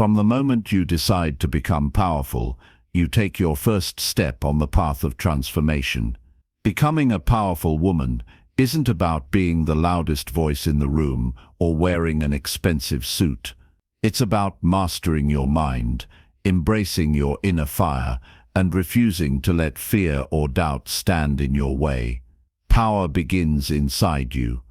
From the moment you decide to become powerful, you take your first step on the path of transformation. Becoming a powerful woman isn't about being the loudest voice in the room or wearing an expensive suit. It's about mastering your mind, embracing your inner fire, and refusing to let fear or doubt stand in your way. Power begins inside you,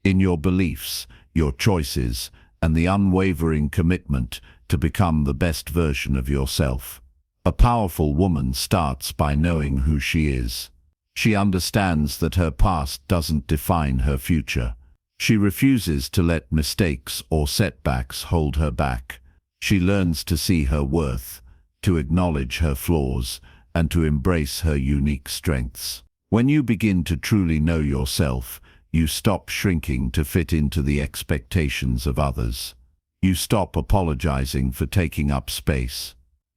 in your beliefs, your choices, and the unwavering commitment to become the best version of yourself. A powerful woman starts by knowing who she is. She understands that her past doesn't define her future. She refuses to let mistakes or setbacks hold her back. She learns to see her worth, to acknowledge her flaws, and to embrace her unique strengths. When you begin to truly know yourself, you stop shrinking to fit into the expectations of others. You stop apologizing for taking up space.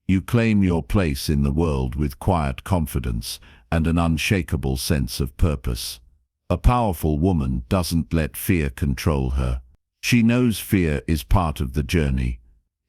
You claim your place in the world with quiet confidence and an unshakable sense of purpose. A powerful woman doesn't let fear control her. She knows fear is part of the journey.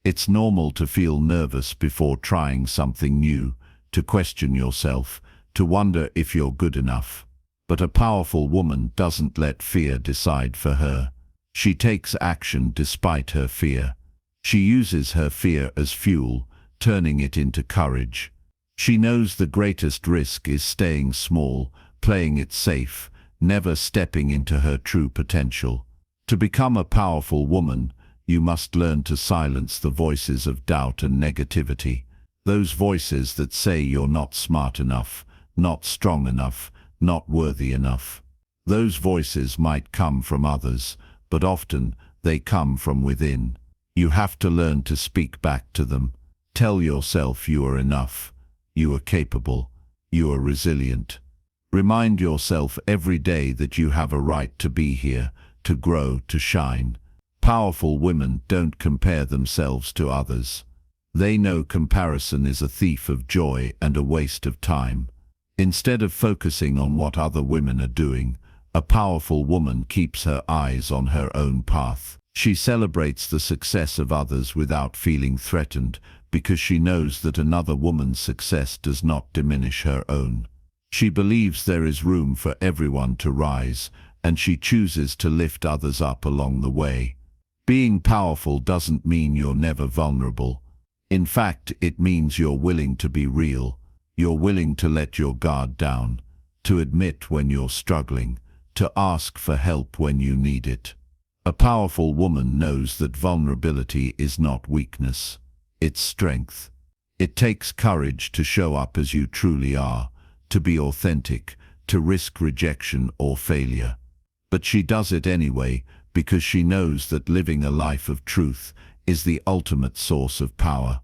It's normal to feel nervous before trying something new, to question yourself, to wonder if you're good enough. But a powerful woman doesn't let fear decide for her. She takes action despite her fear. She uses her fear as fuel, turning it into courage. She knows the greatest risk is staying small, playing it safe, never stepping into her true potential. To become a powerful woman, you must learn to silence the voices of doubt and negativity. Those voices that say you're not smart enough, not strong enough, not worthy enough. Those voices might come from others, but often they come from within. You have to learn to speak back to them. Tell yourself you are enough, you are capable, you are resilient. Remind yourself every day that you have a right to be here, to grow, to shine. Powerful women don't compare themselves to others. They know comparison is a thief of joy and a waste of time. Instead of focusing on what other women are doing, a powerful woman keeps her eyes on her own path. She celebrates the success of others without feeling threatened, because she knows that another woman's success does not diminish her own. She believes there is room for everyone to rise, and she chooses to lift others up along the way. Being powerful doesn't mean you're never vulnerable. In fact, it means you're willing to be real. You're willing to let your guard down, to admit when you're struggling, to ask for help when you need it. A powerful woman knows that vulnerability is not weakness. It's strength. It takes courage to show up as you truly are, to be authentic, to risk rejection or failure. But she does it anyway because she knows that living a life of truth is the ultimate source of power.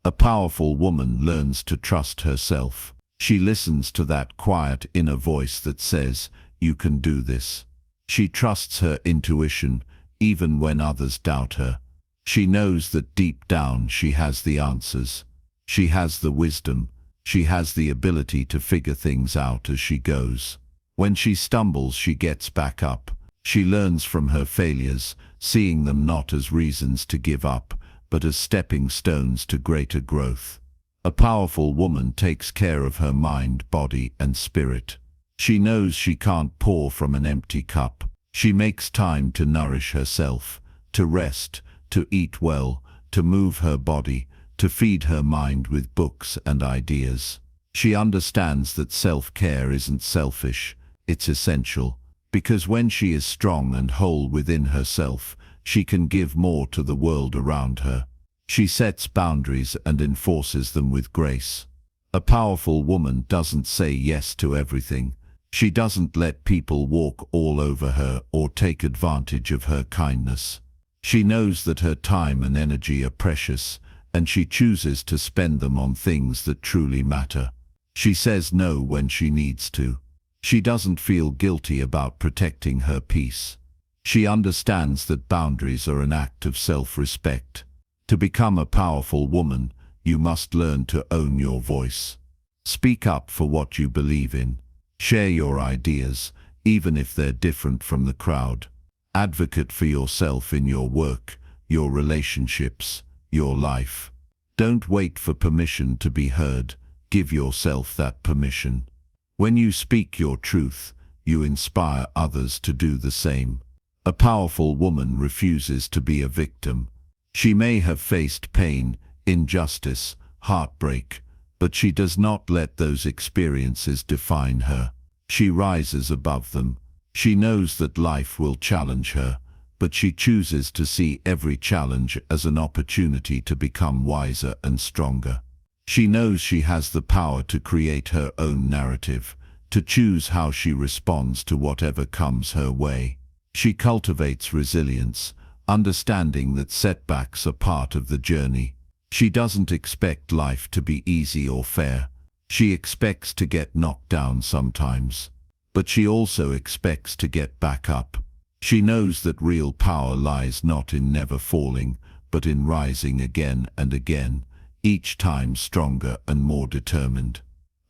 A powerful woman learns to trust herself. She listens to that quiet inner voice that says, "You can do this." She trusts her intuition, even when others doubt her. She knows that deep down she has the answers. She has the wisdom. She has the ability to figure things out as she goes. When she stumbles, she gets back up. She learns from her failures, seeing them not as reasons to give up, but as stepping stones to greater growth. A powerful woman takes care of her mind, body, and spirit. She knows she can't pour from an empty cup. She makes time to nourish herself, to rest, to eat well, to move her body, to feed her mind with books and ideas. She understands that self-care isn't selfish, it's essential, because when she is strong and whole within herself, she can give more to the world around her. She sets boundaries and enforces them with grace. A powerful woman doesn't say yes to everything. She doesn't let people walk all over her or take advantage of her kindness. She knows that her time and energy are precious, and she chooses to spend them on things that truly matter. She says no when she needs to. She doesn't feel guilty about protecting her peace. She understands that boundaries are an act of self-respect. To become a powerful woman, you must learn to own your voice. Speak up for what you believe in. Share your ideas, even if they're different from the crowd. Advocate for yourself in your work, your relationships, your life. Don't wait for permission to be heard. Give yourself that permission. When you speak your truth, you inspire others to do the same. A powerful woman refuses to be a victim. She may have faced pain, injustice, heartbreak, but she does not let those experiences define her. She rises above them. She knows that life will challenge her, but she chooses to see every challenge as an opportunity to become wiser and stronger. She knows she has the power to create her own narrative, to choose how she responds to whatever comes her way. She cultivates resilience, understanding that setbacks are part of the journey. She doesn't expect life to be easy or fair. She expects to get knocked down sometimes, but she also expects to get back up. She knows that real power lies not in never falling, but in rising again and again, each time stronger and more determined.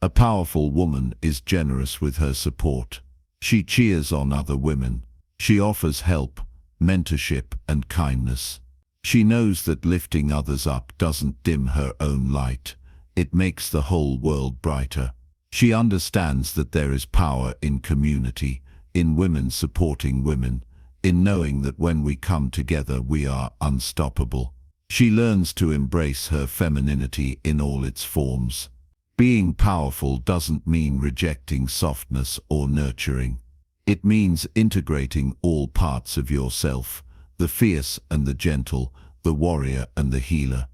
A powerful woman is generous with her support. She cheers on other women. She offers help, mentorship, and kindness. She knows that lifting others up doesn't dim her own light. It makes the whole world brighter. She understands that there is power in community, in women supporting women, in knowing that when we come together we are unstoppable. She learns to embrace her femininity in all its forms. Being powerful doesn't mean rejecting softness or nurturing. It means integrating all parts of yourself, the fierce and the gentle, the warrior and the healer.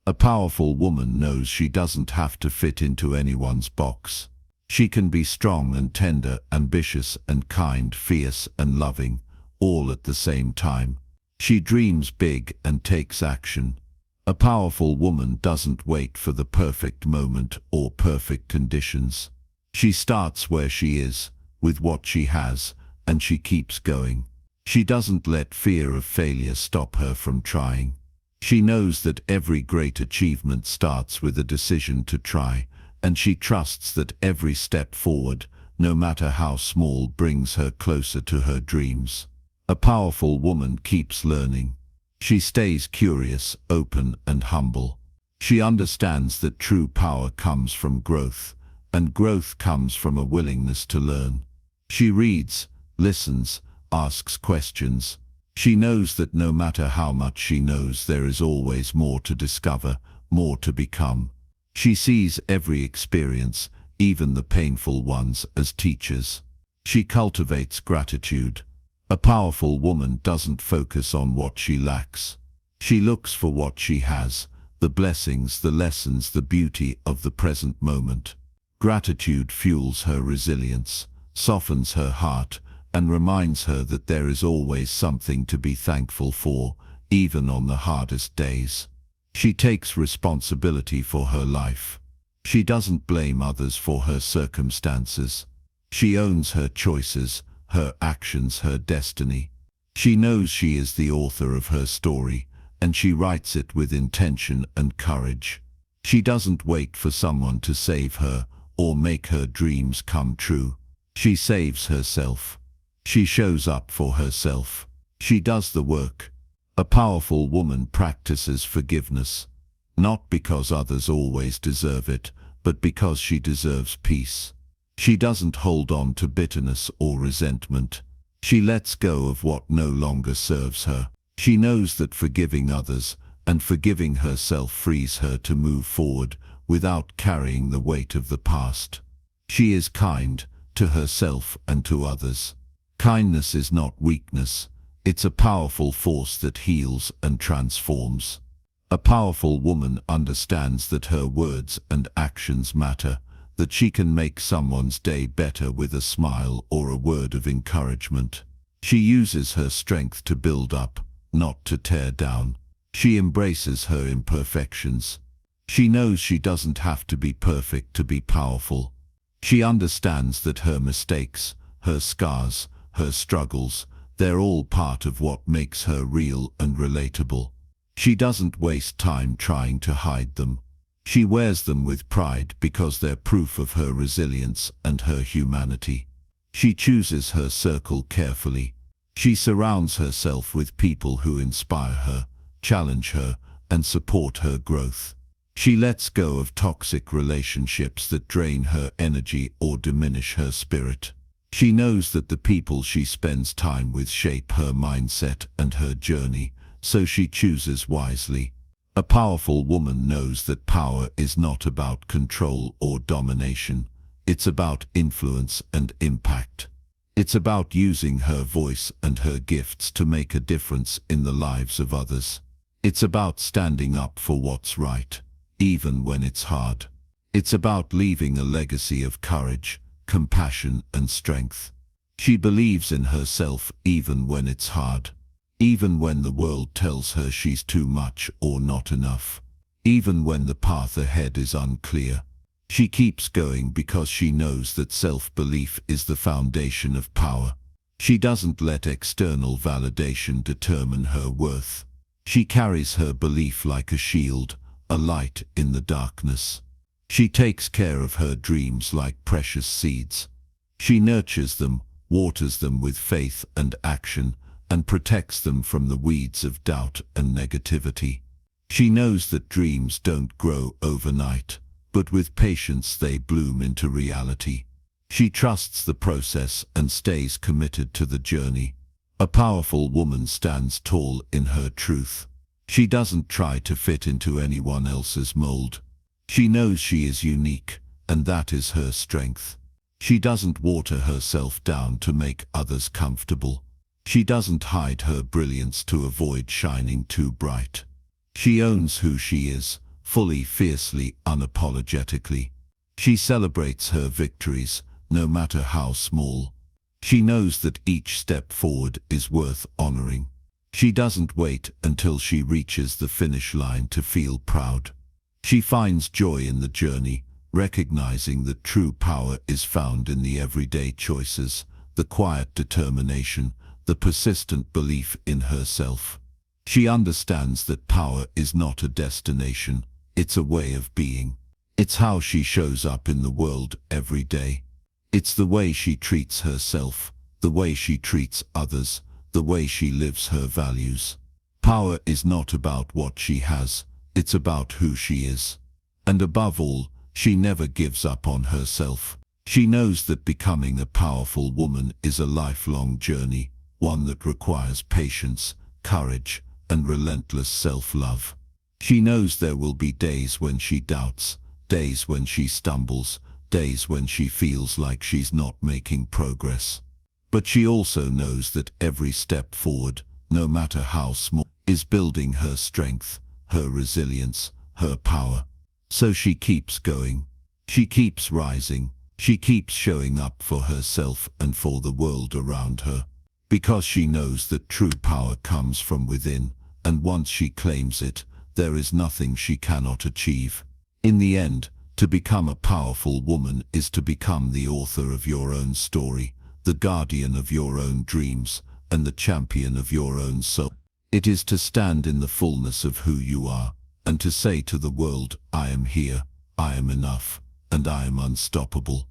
A powerful woman knows she doesn't have to fit into anyone's box. She can be strong and tender, ambitious and kind, fierce and loving, all at the same time. She dreams big and takes action. A powerful woman doesn't wait for the perfect moment or perfect conditions. She starts where she is, with what she has, and she keeps going. She doesn't let fear of failure stop her from trying. She knows that every great achievement starts with a decision to try, and she trusts that every step forward, no matter how small, brings her closer to her dreams. A powerful woman keeps learning. She stays curious, open, and humble. She understands that true power comes from growth, and growth comes from a willingness to learn. She reads, listens, asks questions. She knows that no matter how much she knows, there is always more to discover, more to become. She sees every experience, even the painful ones, as teachers. She cultivates gratitude. A powerful woman doesn't focus on what she lacks. She looks for what she has, the blessings, the lessons, the beauty of the present moment. Gratitude fuels her resilience, softens her heart, and reminds her that there is always something to be thankful for, even on the hardest days. She takes responsibility for her life. She doesn't blame others for her circumstances. She owns her choices, her actions, her destiny. She knows she is the author of her story, and she writes it with intention and courage. She doesn't wait for someone to save her or make her dreams come true. She saves herself. She shows up for herself. She does the work. A powerful woman practices forgiveness, not because others always deserve it, but because she deserves peace. She doesn't hold on to bitterness or resentment. She lets go of what no longer serves her. She knows that forgiving others and forgiving herself frees her to move forward without carrying the weight of the past. She is kind to herself and to others. Kindness is not weakness. It's a powerful force that heals and transforms. A powerful woman understands that her words and actions matter, that she can make someone's day better with a smile or a word of encouragement. She uses her strength to build up, not to tear down. She embraces her imperfections. She knows she doesn't have to be perfect to be powerful. She understands that her mistakes, her scars, her struggles, they're all part of what makes her real and relatable. She doesn't waste time trying to hide them. She wears them with pride because they're proof of her resilience and her humanity. She chooses her circle carefully. She surrounds herself with people who inspire her, challenge her, and support her growth. She lets go of toxic relationships that drain her energy or diminish her spirit. She knows that the people she spends time with shape her mindset and her journey, so she chooses wisely. A powerful woman knows that power is not about control or domination. It's about influence and impact. It's about using her voice and her gifts to make a difference in the lives of others. It's about standing up for what's right, even when it's hard. It's about leaving a legacy of courage, compassion, and strength. She believes in herself even when it's hard. Even when the world tells her she's too much or not enough. Even when the path ahead is unclear. She keeps going because she knows that self-belief is the foundation of power. She doesn't let external validation determine her worth. She carries her belief like a shield, a light in the darkness. She takes care of her dreams like precious seeds. She nurtures them, waters them with faith and action, and protects them from the weeds of doubt and negativity. She knows that dreams don't grow overnight, but with patience they bloom into reality. She trusts the process and stays committed to the journey. A powerful woman stands tall in her truth. She doesn't try to fit into anyone else's mold. She knows she is unique, and that is her strength. She doesn't water herself down to make others comfortable. She doesn't hide her brilliance to avoid shining too bright. She owns who she is, fully, fiercely, unapologetically. She celebrates her victories, no matter how small. She knows that each step forward is worth honoring. She doesn't wait until she reaches the finish line to feel proud. She finds joy in the journey, recognizing that true power is found in the everyday choices, the quiet determination, the persistent belief in herself. She understands that power is not a destination, it's a way of being. It's how she shows up in the world every day. It's the way she treats herself, the way she treats others, the way she lives her values. Power is not about what she has, it's about who she is. And above all, she never gives up on herself. She knows that becoming a powerful woman is a lifelong journey, one that requires patience, courage, and relentless self-love. She knows there will be days when she doubts, days when she stumbles, days when she feels like she's not making progress. But she also knows that every step forward, no matter how small, is building her strength, her resilience, her power. So she keeps going. She keeps rising. She keeps showing up for herself and for the world around her. Because she knows that true power comes from within, and once she claims it, there is nothing she cannot achieve. In the end, to become a powerful woman is to become the author of your own story, the guardian of your own dreams, and the champion of your own soul. It is to stand in the fullness of who you are, and to say to the world, I am here, I am enough, and I am unstoppable.